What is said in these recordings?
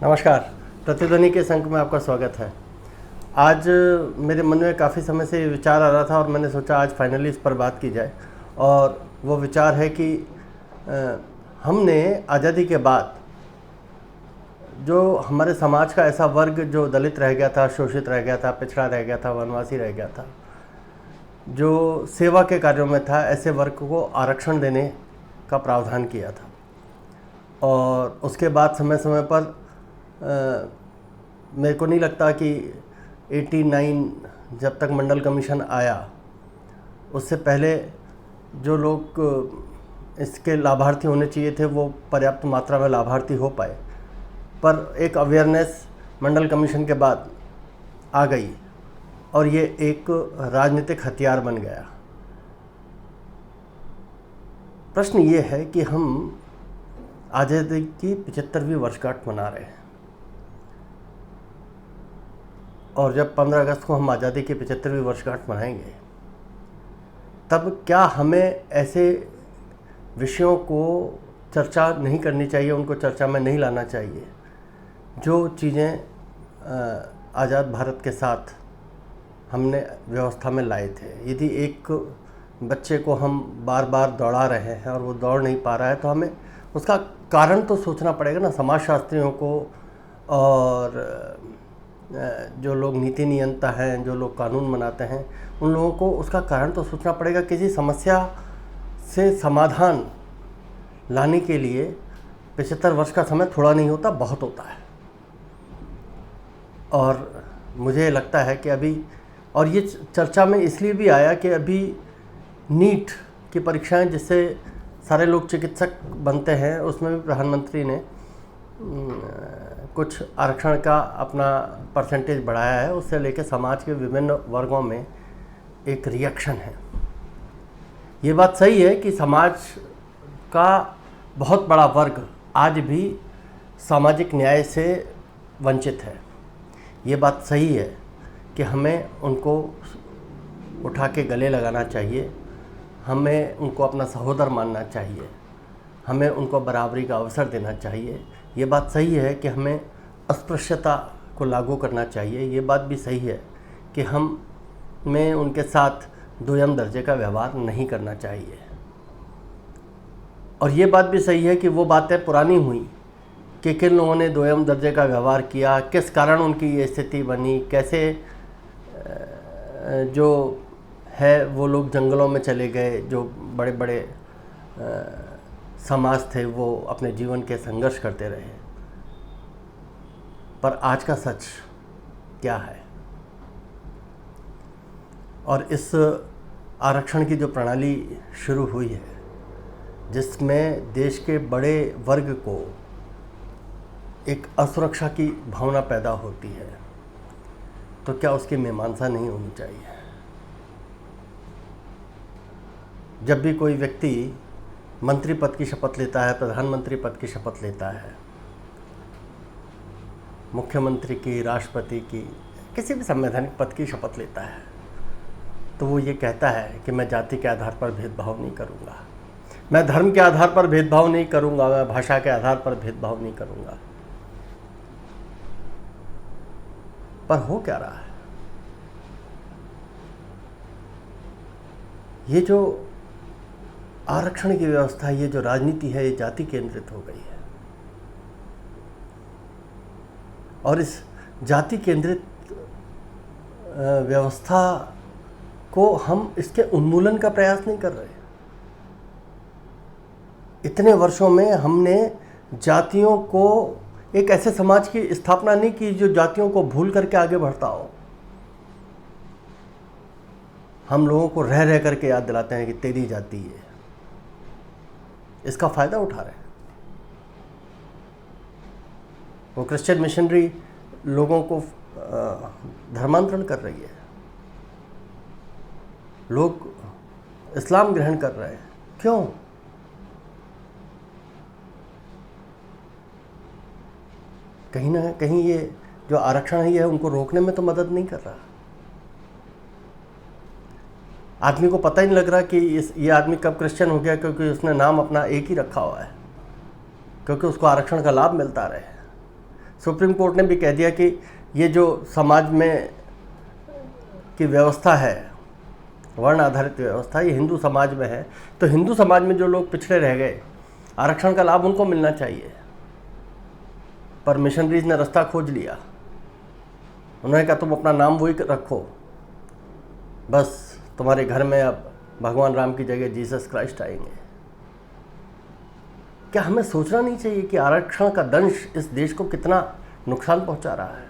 नमस्कार। प्रतिध्वनि के संक में आपका स्वागत है। आज मेरे मन में काफ़ी समय से विचार आ रहा था और मैंने सोचा आज फाइनली इस पर बात की जाए। और वो विचार है कि हमने आज़ादी के बाद जो हमारे समाज का ऐसा वर्ग जो दलित रह गया था, शोषित रह गया था, पिछड़ा रह गया था, वनवासी रह गया था, जो सेवा के कार्यों में था, ऐसे वर्ग को आरक्षण देने का प्रावधान किया था। और उसके बाद समय समय पर मेरे को नहीं लगता कि 89 जब तक मंडल कमीशन आया उससे पहले जो लोग इसके लाभार्थी होने चाहिए थे वो पर्याप्त मात्रा में लाभार्थी हो पाए। पर एक अवेयरनेस मंडल कमीशन के बाद आ गई और ये एक राजनीतिक हथियार बन गया। प्रश्न ये है कि हम आज़ादी की 75वीं वर्षगांठ मना रहे हैं और जब 15 अगस्त को हम आज़ादी की 75वीं वर्षगांठ मनाएंगे तब क्या हमें ऐसे विषयों को चर्चा नहीं करनी चाहिए, उनको चर्चा में नहीं लाना चाहिए जो चीज़ें आज़ाद भारत के साथ हमने व्यवस्था में लाए थे। यदि एक बच्चे को हम बार बार दौड़ा रहे हैं और वो दौड़ नहीं पा रहा है तो हमें उसका कारण तो सोचना पड़ेगा ना। समाजशास्त्रियों को और जो लोग नीति नियंता हैं, जो लोग कानून बनाते हैं, उन लोगों को उसका कारण तो सोचना पड़ेगा। किसी समस्या से समाधान लाने के लिए 75 वर्ष का समय थोड़ा नहीं होता, बहुत होता है। और मुझे लगता है कि अभी, और ये चर्चा में इसलिए भी आया कि अभी नीट की परीक्षाएं जिससे सारे लोग चिकित्सक बनते हैं, उसमें भी प्रधानमंत्री ने कुछ आरक्षण का अपना परसेंटेज बढ़ाया है। उससे लेकर समाज के विभिन्न वर्गों में एक रिएक्शन है। ये बात सही है कि समाज का बहुत बड़ा वर्ग आज भी सामाजिक न्याय से वंचित है। ये बात सही है कि हमें उनको उठा के गले लगाना चाहिए, हमें उनको अपना सहोदर मानना चाहिए, हमें उनको बराबरी का अवसर देना चाहिए। ये बात सही है कि हमें अस्पृश्यता को लागू करना चाहिए। ये बात भी सही है कि हमें उनके साथ दोयम दर्जे का व्यवहार नहीं करना चाहिए। और ये बात भी सही है कि वो बातें पुरानी हुई कि किन लोगों ने दोयम दर्जे का व्यवहार किया, किस कारण उनकी ये स्थिति बनी, कैसे जो है वो लोग जंगलों में चले गए, जो बड़े बड़े समाज थे वो अपने जीवन के संघर्ष करते रहे। पर आज का सच क्या है? और इस आरक्षण की जो प्रणाली शुरू हुई है जिसमें देश के बड़े वर्ग को एक असुरक्षा की भावना पैदा होती है, तो क्या उसकी मीमांसा नहीं होनी चाहिए? जब भी कोई व्यक्ति मंत्री पद की शपथ लेता है, प्रधानमंत्री पद की शपथ लेता है, मुख्यमंत्री की, राष्ट्रपति की, किसी भी संवैधानिक पद की शपथ लेता है, तो वो ये कहता है कि मैं जाति के आधार पर भेदभाव नहीं करूँगा, मैं धर्म के आधार पर भेदभाव नहीं करूँगा, मैं भाषा के आधार पर भेदभाव नहीं करूँगा। पर हो क्या रहा है? ये जो आरक्षण की व्यवस्था, ये जो राजनीति है, ये जाति केंद्रित हो गई है। और इस जाति केंद्रित व्यवस्था को हम इसके उन्मूलन का प्रयास नहीं कर रहे। इतने वर्षों में हमने जातियों को, एक ऐसे समाज की स्थापना नहीं की जो जातियों को भूल करके आगे बढ़ता हो। हम लोगों को रह रह करके याद दिलाते हैं कि तेरी जाति है, इसका फायदा उठा रहे हैं। वो क्रिश्चियन मिशनरी लोगों को धर्मांतरण कर रही है, लोग इस्लाम ग्रहण कर रहे हैं। क्यों? कहीं ना कहीं ये जो आरक्षण है ये उनको रोकने में तो मदद नहीं कर रहा। आदमी को पता ही नहीं लग रहा कि ये आदमी कब क्रिश्चियन हो गया, क्योंकि उसने नाम अपना एक ही रखा हुआ है, क्योंकि उसको आरक्षण का लाभ मिलता रहे। सुप्रीम कोर्ट ने भी कह दिया कि ये जो समाज में की व्यवस्था है, वर्ण आधारित व्यवस्था, ये हिंदू समाज में है, तो हिंदू समाज में जो लोग पिछड़े रह गए, आरक्षण का लाभ उनको मिलना चाहिए। पर मिशनरीज ने रास्ता खोज लिया। उन्होंने कहा तुम अपना नाम वही रखो, बस तुम्हारे घर में अब भगवान राम की जगह जीसस क्राइस्ट आएंगे। क्या हमें सोचना नहीं चाहिए कि आरक्षण का दंश इस देश को कितना नुकसान पहुंचा रहा है?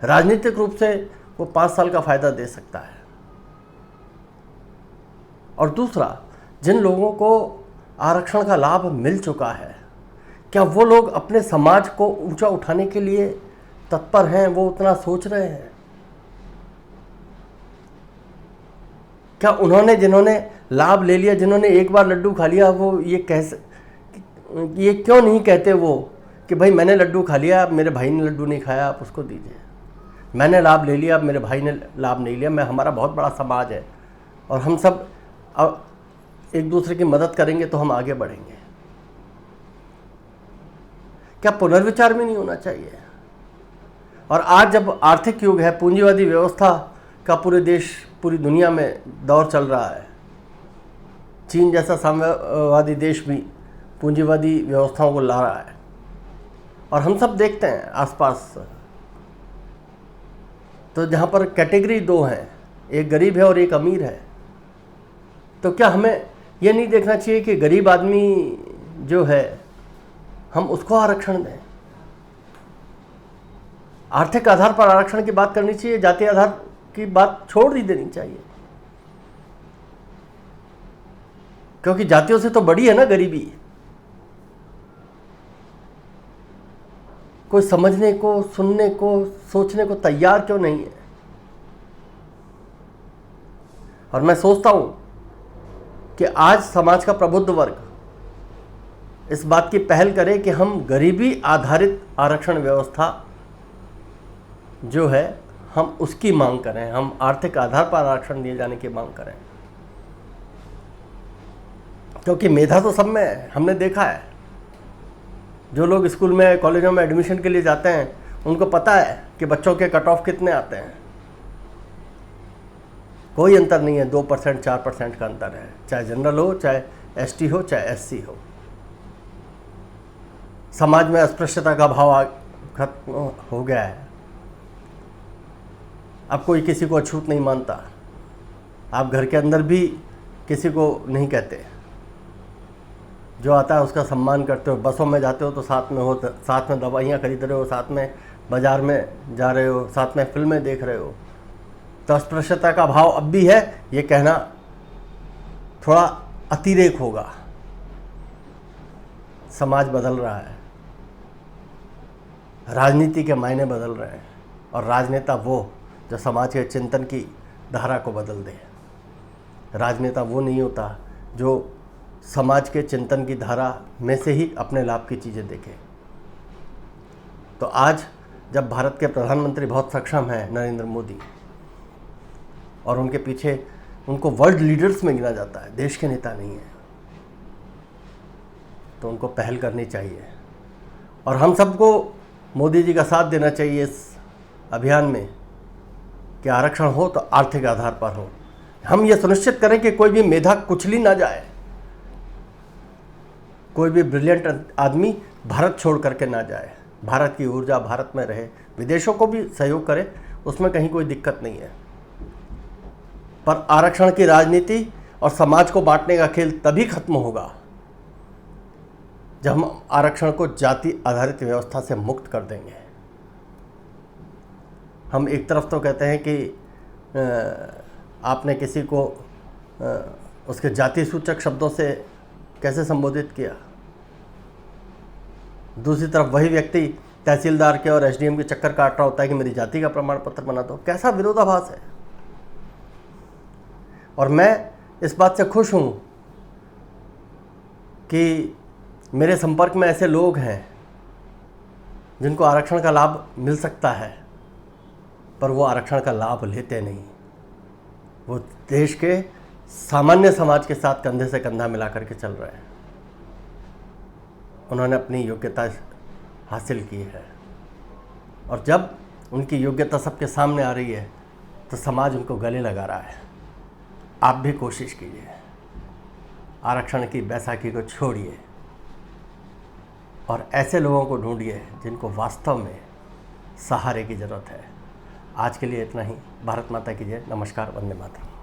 राजनीतिक रूप से वो 5 साल का फायदा दे सकता है, और दूसरा, जिन लोगों को आरक्षण का लाभ मिल चुका है, क्या वो लोग अपने समाज को ऊंचा उठाने के लिए तत्पर हैं? वो उतना सोच रहे हैं? क्या उन्होंने, जिन्होंने लाभ ले लिया, जिन्होंने एक बार लड्डू खा लिया, वो ये क्यों नहीं कहते वो कि भाई मैंने लड्डू खा लिया, अब मेरे भाई ने लड्डू नहीं खाया, आप उसको दीजिए। मैंने लाभ ले लिया, अब मेरे भाई ने लाभ नहीं लिया। हमारा बहुत बड़ा समाज है और हम सब अब एक दूसरे की मदद करेंगे तो हम आगे बढ़ेंगे। क्या पुनर्विचार भी नहीं होना चाहिए? और आज जब आर्थिक युग है, पूंजीवादी व्यवस्था का पूरे देश, पूरी दुनिया में दौर चल रहा है, चीन जैसा साम्यवादी देश भी पूंजीवादी व्यवस्थाओं को ला रहा है, और हम सब देखते हैं आसपास, तो जहाँ पर कैटेगरी 2 हैं, एक गरीब है और एक अमीर है, तो क्या हमें ये नहीं देखना चाहिए कि गरीब आदमी जो है हम उसको आरक्षण दें? आर्थिक आधार पर आरक्षण की बात करनी चाहिए, जाति आधार की बात छोड़ ही देनी चाहिए, क्योंकि जातियों से तो बड़ी है ना गरीबी। कोई समझने को, सुनने को, सोचने को तैयार क्यों नहीं है? और मैं सोचता हूं कि आज समाज का प्रबुद्ध वर्ग इस बात की पहल करे कि हम गरीबी आधारित आरक्षण व्यवस्था जो है हम उसकी मांग करें, हम आर्थिक आधार पर आरक्षण दिए जाने की मांग करें, क्योंकि मेधा तो सब में है। हमने देखा है, जो लोग स्कूल में, कॉलेजों में एडमिशन के लिए जाते हैं, उनको पता है कि बच्चों के कट ऑफ कितने आते हैं। कोई अंतर नहीं है, 2% 4% का अंतर है, चाहे जनरल हो, चाहे एसटी हो, चाहे एससी हो। समाज में अस्पृश्यता का भाव खत्म हो गया है। अब कोई किसी को अछूत नहीं मानता। आप घर के अंदर भी किसी को नहीं कहते, जो आता है उसका सम्मान करते हो। बसों में जाते हो तो साथ में हो, साथ में दवाइयाँ खरीद रहे हो, साथ में बाज़ार में जा रहे हो, साथ में फिल्में देख रहे हो। तो अस्पृश्यता का भाव अब भी है, ये कहना थोड़ा अतिरेक होगा। समाज बदल रहा है, राजनीति के मायने बदल रहे हैं, और राजनेता वो जो समाज के चिंतन की धारा को बदल दे। राजनेता वो नहीं होता जो समाज के चिंतन की धारा में से ही अपने लाभ की चीज़ें देखे। तो आज जब भारत के प्रधानमंत्री बहुत सक्षम हैं, नरेंद्र मोदी, और उनके पीछे उनको वर्ल्ड लीडर्स में गिना जाता है, देश के नेता नहीं है, तो उनको पहल करनी चाहिए। और हम सबको मोदी जी का साथ देना चाहिए इस अभियान में कि आरक्षण हो तो आर्थिक आधार पर हो। हम ये सुनिश्चित करें कि कोई भी मेधा कुचली ना जाए, कोई भी ब्रिलियंट आदमी भारत छोड़ करके ना जाए। भारत की ऊर्जा भारत में रहे, विदेशों को भी सहयोग करे, उसमें कहीं कोई दिक्कत नहीं है। पर आरक्षण की राजनीति और समाज को बांटने का खेल तभी खत्म होगा जब हम आरक्षण को जाति आधारित व्यवस्था से मुक्त कर देंगे। हम एक तरफ तो कहते हैं कि आपने किसी को उसके जाति सूचक शब्दों से कैसे संबोधित किया, दूसरी तरफ वही व्यक्ति तहसीलदार के और एसडीएम के चक्कर काट रहा होता है कि मेरी जाति का प्रमाण पत्र बना दो। कैसा विरोधाभास है। और मैं इस बात से खुश हूँ कि मेरे संपर्क में ऐसे लोग हैं जिनको आरक्षण का लाभ मिल सकता है, पर वो आरक्षण का लाभ लेते नहीं। वो देश के सामान्य समाज के साथ कंधे से कंधा मिला करके चल रहे हैं। उन्होंने अपनी योग्यता हासिल की है। और जब उनकी योग्यता सबके सामने आ रही है तो समाज उनको गले लगा रहा है। आप भी कोशिश कीजिए, आरक्षण की बैसाखी को छोड़िए और ऐसे लोगों को ढूंढिए जिनको वास्तव में सहारे की ज़रूरत है। आज के लिए इतना ही। भारत माता की जय। नमस्कार। वंदे मातरम।